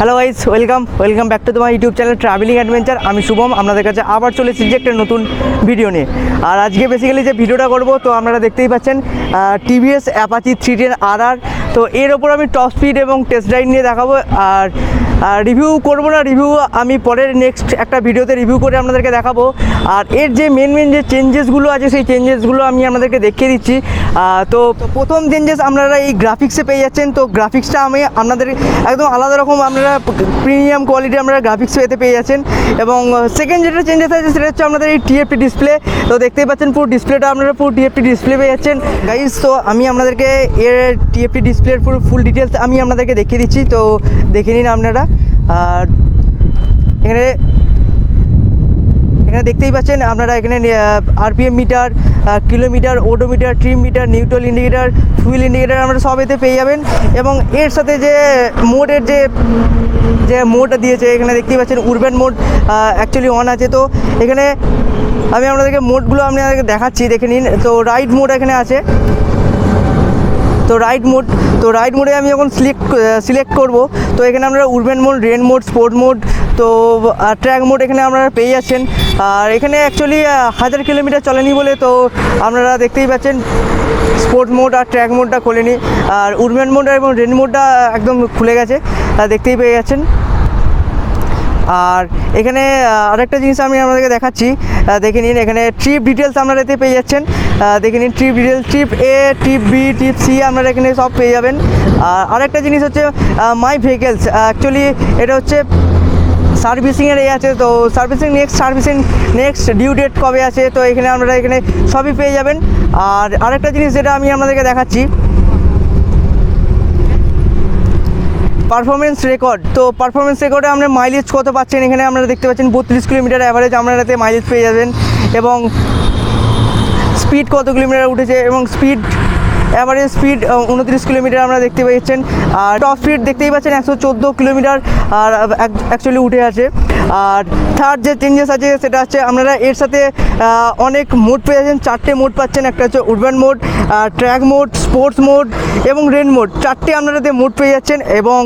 Hello guys, welcome back to তোমার YouTube channel travelling adventure. আমি শুভম, আপনাদের কাছে আবার চলে এসেছি একটা নতুন ভিডিও নিয়ে। আর আজকে বেসিক্যালি যে ভিডিওটা করব, তো আপনারা দেখতেই পাচ্ছেন টিভিএস অ্যাপাচি 310 RR। তো এর ওপর আমি টপ স্পিড এবং টেস্ট রাইড নিয়ে দেখাবো। আর রিভিউ করবো না, রিভিউ আমি পরের নেক্সট একটা ভিডিওতে রিভিউ করে আপনাদেরকে দেখাবো। আর এর যে মেন যে চেঞ্জেসগুলো আছে, সেই চেঞ্জেসগুলো আমি আপনাদেরকে দেখিয়ে দিচ্ছি। তো প্রথম চেঞ্জেস আপনারা এই গ্রাফিক্সে পেয়ে যাচ্ছেন। তো গ্রাফিক্সটা আমি আপনাদের একদম আলাদা রকম, আপনারা প্রিমিয়াম কোয়ালিটি আপনারা গ্রাফিক্স পেয়ে যাচ্ছেন। এবং সেকেন্ড যেটা চেঞ্জেস আছে সেটা হচ্ছে আপনাদের এই টিএফটি ডিসপ্লে। তো দেখতেই পাচ্ছেন পুরো ডিসপ্লেটা আপনারা পুরো টিএফটি ডিসপ্লে পেয়ে যাচ্ছেন গাইজ। তো আমি আপনাদেরকে এর টিএফটি ডিসপ্লের পুরো ফুল ডিটেলস আমি আপনাদেরকে দেখিয়ে দিচ্ছি, তো দেখে নিন আপনারা। আর এখানে দেখতেই পাচ্ছেন আপনারা, এখানে RPM meter, kilometre, odometer, trip meter, neutral indicator, fuel indicator আপনারা সব এতে পেয়ে যাবেন। এবং এর সাথে যে মোডের যে মোডটা দিয়েছে, এখানে দেখতেই পাচ্ছেন উরবান মোড অ্যাকচুয়ালি অন আছে। তো এখানে আমি আপনাদেরকে মোডগুলো আপনাদেরকে দেখাচ্ছি, দেখে নিন। তো রাইড মোড এখানে আছে। তো রাইড মোডে আমি যখন সিলেক্ট করব, তো এখানে আপনারা urban mode, rain mode, sport mode, তো ট্র্যাক মোড এখানে আপনারা পেয়ে যাচ্ছেন। আর এখানে অ্যাকচুয়ালি 1000 কিলোমিটার চলেনি বলে, তো আপনারা দেখতেই পাচ্ছেন স্পোর্ট মোড আর ট্র্যাক মোডটা খোলেনি। আর উরবান মোড এবং রেন মোডটা একদম খুলে গেছে, দেখতেই পেয়ে যাচ্ছেন। আর এখানে আরেকটা জিনিস আমি আপনাদেরকে দেখাচ্ছি, দেখে নিন। এখানে ট্রিপ ডিটেলস আপনারা এতে পেয়ে যাচ্ছেন, দেখে নিন। ট্রিপ ডিটেলস, ট্রিপ এ, ট্রিপ বি, ট্রিপ সি আপনারা এখানে সব পেয়ে যাবেন। আর আরেকটা জিনিস হচ্ছে মাই ভেহিকেলস। অ্যাকচুয়ালি এটা হচ্ছে সার্ভিসিংয়ের আছে। তো সার্ভিসিং নেক্সট ডিউ ডেট কবে আছে, তো এখানে আপনারা এখানে সবই পেয়ে যাবেন। আর আরেকটা জিনিস যেটা আমি আপনাদেরকে দেখাচ্ছি, পারফরমেন্স রেকর্ড। তো পারফরমেন্স রেকর্ডে আপনার মাইলেজ কত পাচ্ছেন, এখানে আপনারা দেখতে পাচ্ছেন 32 কিলোমিটার অ্যাভারেজ আপনারা এতে মাইলেজ পেয়ে যাবেন। এবং স্পিড কত কিলোমিটার উঠেছে, এবং অ্যাভারেজ স্পিড 29 কিলোমিটার আপনারা দেখতে পেয়েছেন। আর টপ স্পিড দেখতেই পাচ্ছেন 114 কিলোমিটার আর অ্যাকচুয়ালি উঠে আছে। আর থার্ড যে চেঞ্জেস আছে সেটা হচ্ছে আপনারা এর সাথে অনেক মোড পেয়ে যাচ্ছেন। 4টে মোড পাচ্ছেন। একটা হচ্ছে urban mode, track mode, sports mode এবং রেন মোড। 4টে আপনারা এতে মোড পেয়ে যাচ্ছেন। এবং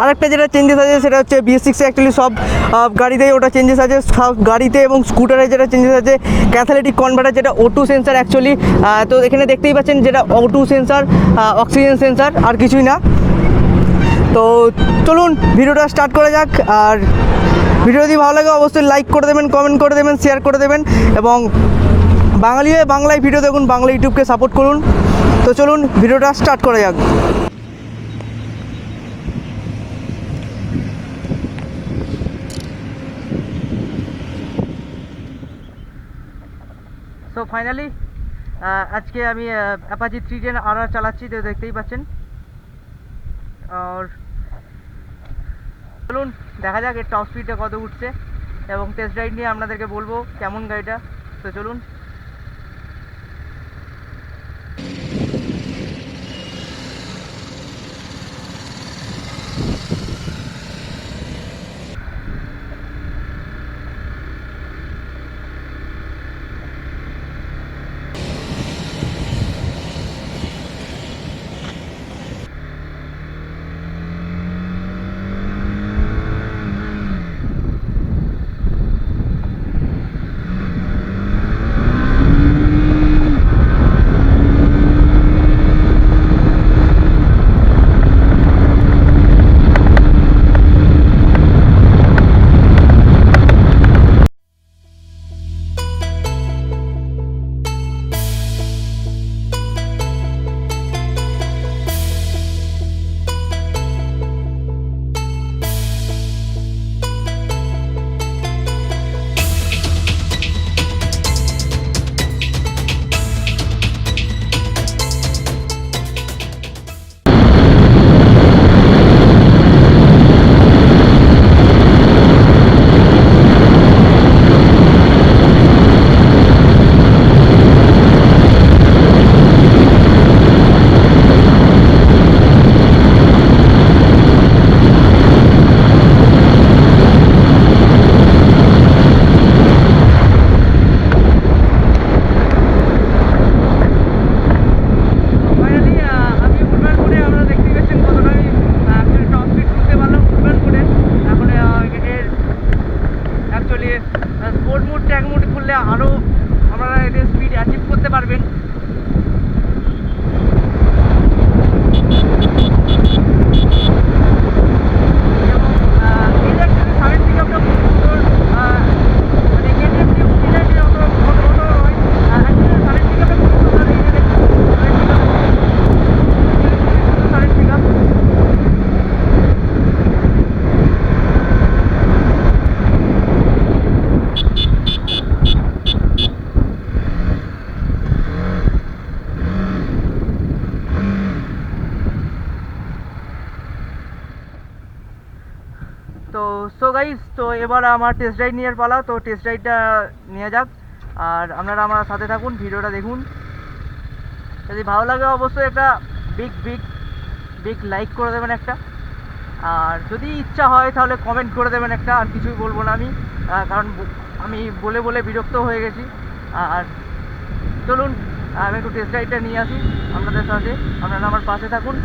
আরেকটা যেটা চেঞ্জেস আছে সেটা হচ্ছে BS6 অ্যাকচুয়ালি সব গাড়িতেই ওটা চেঞ্জেস আছে। সব গাড়িতে এবং স্কুটারে যেটা চেঞ্জেস আছে, ক্যাটালিটিক কনভার্টার, যেটা O2 সেন্সার অ্যাকচুয়ালি। তো এখানে দেখতেই পাচ্ছেন যেটা O2 সেন্সার, অক্সিজেন সেন্সার, আর কিছুই না। তো চলুন ভিডিওটা স্টার্ট করা যাক। আর ভিডিও যদি ভালো লাগে অবশ্যই লাইক করে দেবেন, কমেন্ট করে দেবেন, শেয়ার করে দেবেন। এবং বাঙালি হয়ে বাংলায় ভিডিও দেখুন, বাংলা ইউটিউবকে সাপোর্ট করুন। তো চলুন ভিডিওটা স্টার্ট করা যাক। তো ফাইনালি আজকে আমি অ্যাপাচি 310 RR চালাচ্ছি, তো দেখতেই পাচ্ছেন। আর চলুন দেখা যাক এর টপ স্পিডটা কত উঠছে, এবং টেস্ট রাইড নিয়ে আপনাদেরকে বলবো কেমন গাড়িটা। তো চলুন। স্পোর্ট মোড ট্র্যাক মোড করলে আরও আপনারা এদের স্পিড অ্যাচিভ করতে পারবেন। তো সো গাইস, তো এবার আমার টেস্ট রাইড নেওয়ার পালা। তো টেস্ট রাইডটা নিয়ে যাক, আর আপনারা আমার সাথে থাকুন, ভিডিওটা দেখুন। যদি ভালো লাগে অবশ্যই একটা বিগ লাইক করে দেবেন একটা, আর যদি ইচ্ছা হয় তাহলে কমেন্ট করে দেবেন একটা। আর কিছুই বলবো না আমি, কারণ আমি বলে বিরক্ত হয়ে গেছি। আর চলুন আমি একটু টেস্ট রাইডটা নিয়ে আসি আপনাদের সাথে, আপনারা আমার পাশে থাকুন।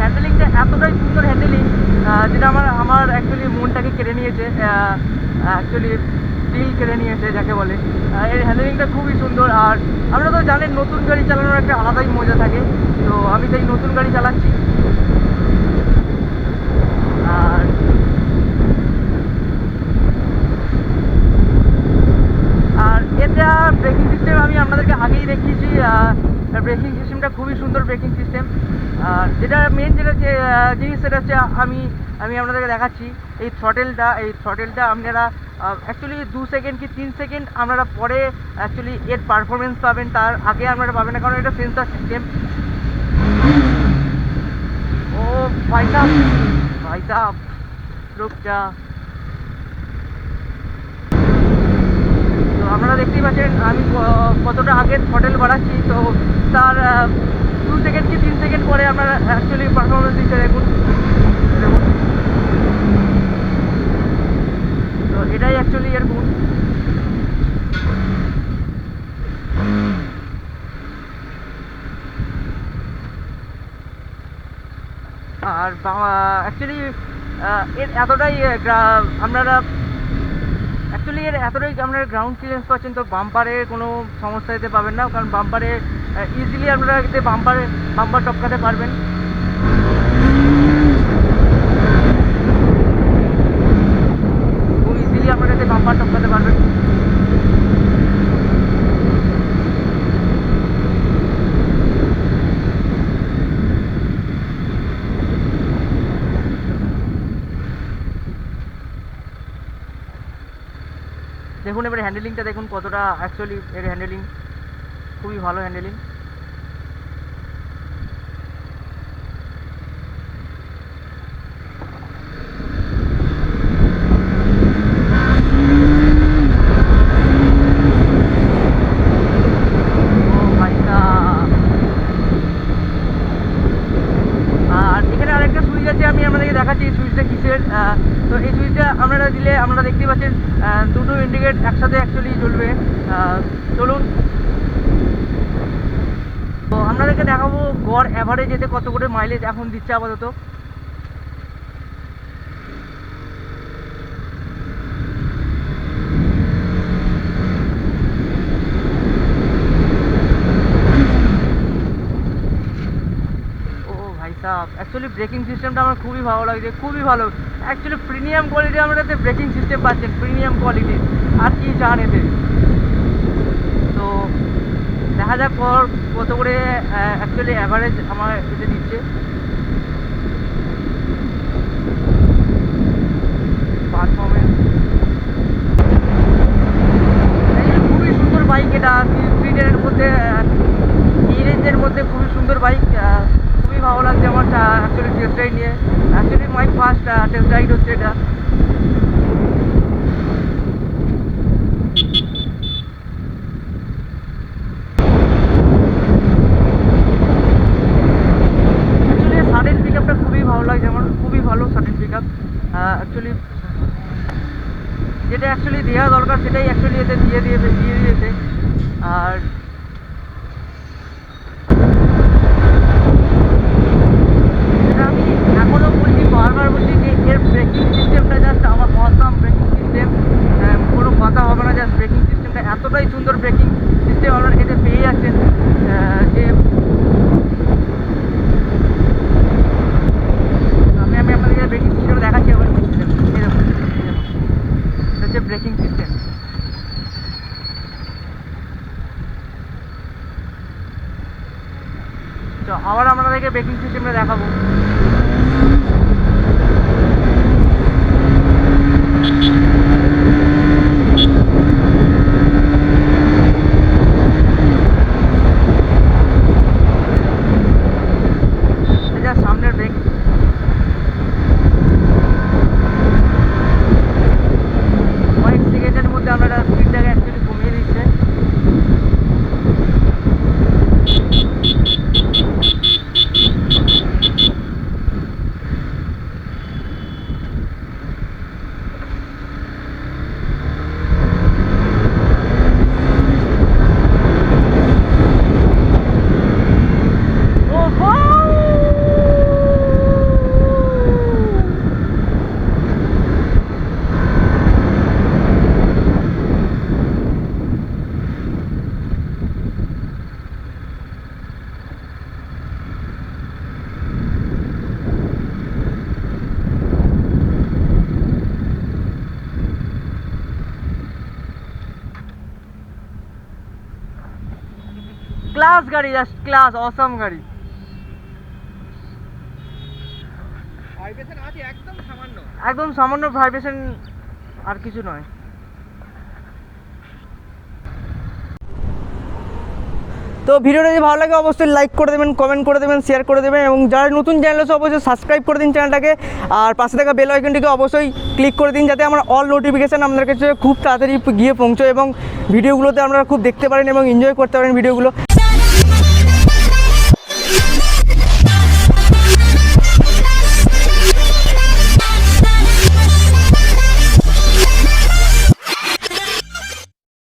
হ্যান্ডেলিংটা এতটাই সুন্দর হ্যান্ডেলিং, যেটা আমার অ্যাকচুয়ালি মনটাকে কেড়ে নিয়েছে, অ্যাকচুয়ালি দিল কেড়ে নিয়েছে যাকে বলে। এর হ্যান্ডেলিংটা খুবই সুন্দর। আর আপনারা তো জানেন নতুন গাড়ি চালানোর একটা আলাদাই মজা থাকে, তো আমি তাই নতুন গাড়ি চালাচ্ছি। আর এটা ব্রেকিং সিস্টেম আমি আপনাদেরকে আগেই দেখিয়েছি। ব্রেকিং সিস্টেমটা খুবই সুন্দর ব্রেকিং সিস্টেম। আর যেটা মেন যেটা যে জিনিস সেটা হচ্ছে আমি আপনাদেরকে দেখাচ্ছি এই থ্রটেলটা আপনারা অ্যাকচুয়ালি 2 সেকেন্ড কি 3 সেকেন্ড আপনারা পরে অ্যাকচুয়ালি এর পারফরমেন্স পাবেন, তার আগে আপনারা পাবেন না, কারণ এটা সেন্সর সিস্টেম। ও ভাই সাহেব রুক যা। তো আপনারা দেখতেই পাচ্ছেন আমি কতটা আগে থ্রটেল বাড়াচ্ছি, তো তার 2 সেকেন্ড কি 3 সেকেন্ড পরে আপনারা অ্যাকচুয়ালি পারফরমেন্স দিতে দেখুন। তো এটাই অ্যাকচুয়ালি এর গুণ। আর অ্যাকচুয়ালি এর এতটাই আপনারা গ্রাউন্ড ক্লিয়ারেন্স পাচ্ছেন, তো বাম্পারে কোনো সমস্যা দিতে পাবেন না, কারণ বাম্পারে ইজিলি আপনারা এতে বাম্পার টপকাতে পারবেন। খুব ইজিলি আপনারা এতে বাম্পার টপকাতে পারবেন। দেখুন এবার হ্যান্ডেলিংটা দেখুন কতটা, অ্যাকচুয়ালি এর হ্যান্ডেলিং খুবই ভালো হ্যান্ডেলিং। আর এখানে আরেকটা সুইচ আছে, আমি আপনাদেরকে দেখাচ্ছি এই সুইচটা কিসের। তো এই সুইচটা আপনারা দিলে আপনারা দেখতে পাচ্ছেন দুটো ইন্ডিকেট একসাথে অ্যাকচুয়ালি জ্বলবে। চলুন তো আপনাদেরকে দেখাবো গড় অ্যাভারেজ এতে কত করে মাইলেজ এখন দিচ্ছে আপাতত। অ্যাকচুয়ালি ব্রেকিং সিস্টেমটা আমার খুবই ভালো লাগছে, খুবই ভালো। অ্যাকচুয়ালি প্রিমিয়াম কোয়ালিটি আমরা এতে ব্রেকিং সিস্টেম পাচ্ছেন, প্রিমিয়াম কোয়ালিটি। আর কি চান এতে? তো দেখা যাক কত করে অ্যাকচুয়ালি অ্যাভারেজ আমার এতে দিচ্ছে। পারফরমেন্স খুবই সুন্দর বাইক, এটা 310-এর মধ্যে, এই রেঞ্জের মধ্যে খুবই সুন্দর বাইক। খুবই ভালো লাগছে আমার অ্যাকচুয়ালি টেস্ট রাইড নিয়ে। Actually my first test ride হচ্ছে এটা। অ্যাকচুয়ালি সাডেন পিক আপটা খুবই ভালো লাগছে আমার, খুবই ভালো সাডেন পিক আপ। অ্যাকচুয়ালি যেটা অ্যাকচুয়ালি দেওয়া দরকার সেটাই অ্যাকচুয়ালি এতে দিয়ে দিয়েছে। আর আবার আপনাদেরকে ব্রেকিং সিস্টেমটা দেখাবো। সামনের ব্রেক কয়েক সেকেন্ডের মধ্যে আমরা স্পিডটাকে অ্যাকচুয়ালি কমিয়ে দিচ্ছে। ক্লাস গাড়ি, জাস্ট ক্লাস, অসাম গাড়ি। ভাইব্রেশন আছে একদম সামান্য ভাইব্রেশন, আর কিছু নয়। তো ভিডিওটা যদি ভালো লাগে অবশ্যই লাইক করে দেবেন, কমেন্ট করে দেবেন, শেয়ার করে দেবেন, এবং যারা নতুন চ্যানেল আছে অবশ্যই সাবস্ক্রাইব করে দিন চ্যানেলটাকে, আর পাশে থাকা বেল আইকনটিকে অবশ্যই ক্লিক করে দিন যাতে আমার অল নোটিফিকেশান আপনাদের কাছে খুব তাড়াতাড়ি গিয়ে পৌঁছয় এবং ভিডিওগুলোতে আপনারা খুব দেখতে পারেন এবং এনজয় করতে পারেন ভিডিওগুলো।